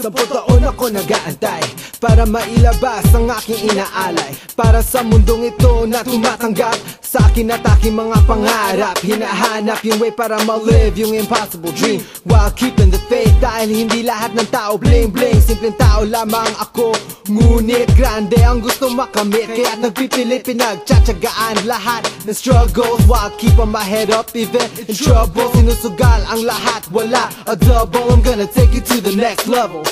10 taon ako nag-aantay para mailabas ang aking inaalay, para sa mundong ito na tumatanggap sa akin at aking mga pangarap. Hinahanap yung way para ma-live yung impossible dream while keeping the faith, dahil hindi lahat ng tao bling bling. Simpleng tao lamang ako, ngunit grande ang gusto makamit, kaya nagpipilit, pinagtsatsagaan lahat ng struggles while keeping my head up even in trouble. Sinusugal ang lahat, wala a double. I'm gonna take you to the next level.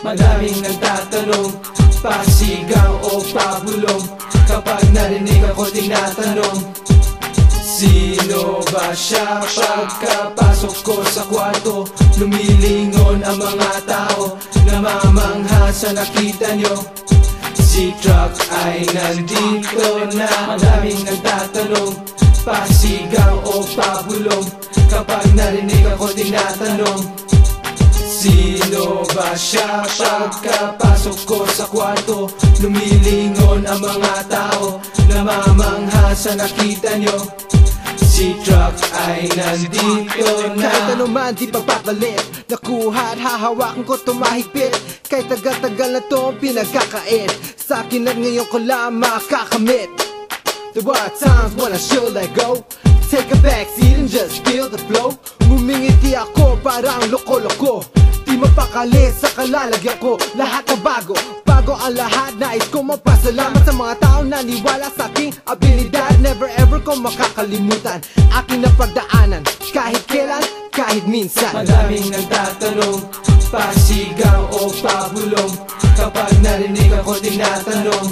Madaming nagtatanong, pasigaw o pabulong, kapag narinig ako tinatanong, sino ba siya? Pagkapasok ko sa kwarto, lumilingon ang mga tao, namamangha sa nakita nyo. Si Truck ay nandito na. Madaming nagtatanong, pasigaw o pabulong, kapag narinig ako tinatanong, sino ba siya? Pagkapasok ko sa kwarto, lumilingon ang mga tao, namamangha sa nakita nyo. Si Truck ay nandito na. Kahit ano man di pagpapalit, nakuha at hahawakan ko tumahigpit. Kahit tagal-tagal na to pinagkakait, sa akin at ngayon ko lang makakamit. There are times when I should let go, take a backseat and just feel the flow. Ngumingiti ako parang loko-loko, di mapakali sa kalalagyan ko. Lahat na bago, bago ang lahat. Nais ko magpasalamat sa mga taong naniwala sa aking abilidad. Never ever ko makakalimutan aking napagdaanan, kahit kailan, kahit minsan. Madaming nagtatanong, pasigaw o pabulong, kapag narinig ako tinatanong,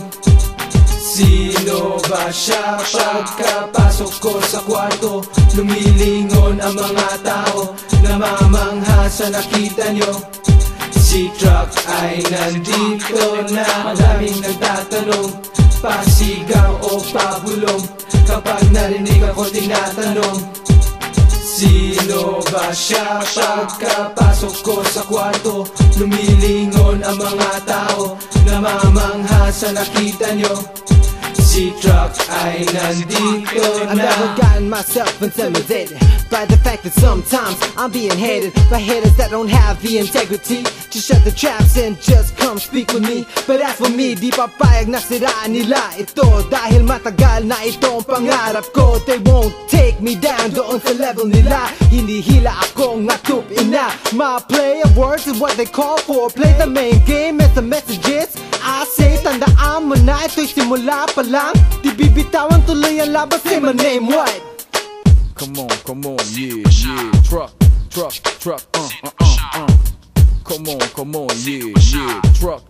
sino ba siya? Pagkapasok ko sa kwarto, lumilingon ang mga tao, namamangha sa nakita nyo. Si Truck ay nandito na. Madaming nagtatanong, pasigaw o pabulong, kapag narinig ako tinatanong, sino ba siya? Pagkapasok ko sa kwarto, lumilingon ang mga tao, namamangha sa nakita nyo. Si Truck ay nandito na. I've never gotten myself intimidated by the fact that sometimes I'm being hated by haters that don't have the integrity to shut the traps and just come speak with me. But as for me, di papayag na siraan nila ito, dahil matagal na itong pangarap ko. They won't take me down doon sa level nila, hinihila akong atupin na. My play of words is what they call for play. The main game is the messages I say, tandaan mo na ito'y simula pa lang, di bibitawan tuloy ang laban. Say my name, what? Come on, yeah, yeah. Truck. Come on, yeah. Truck.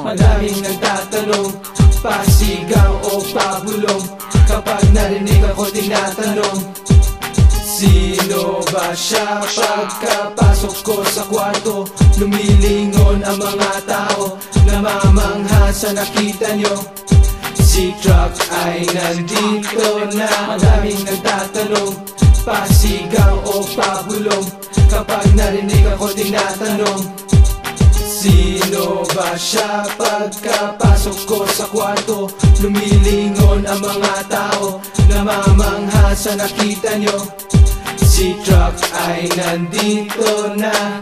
Madaming nagtatanong, pasigaw o pabulong, kapag narinig ako tinatanong, sino ba siya? Pagkapasok ko sa kwarto, lumilingon ang mga tao, namamangha sa nakita nyo. Si Truck ay nandito na. Madaming nagtatanong, pasigaw o pabulong, kapag narinig ako tinatanong, sino ba siya? Pagkapasok ko sa kwarto, lumilingon ang mga tao, namamangha sa nakita nyo. Si Truck ay nandito na.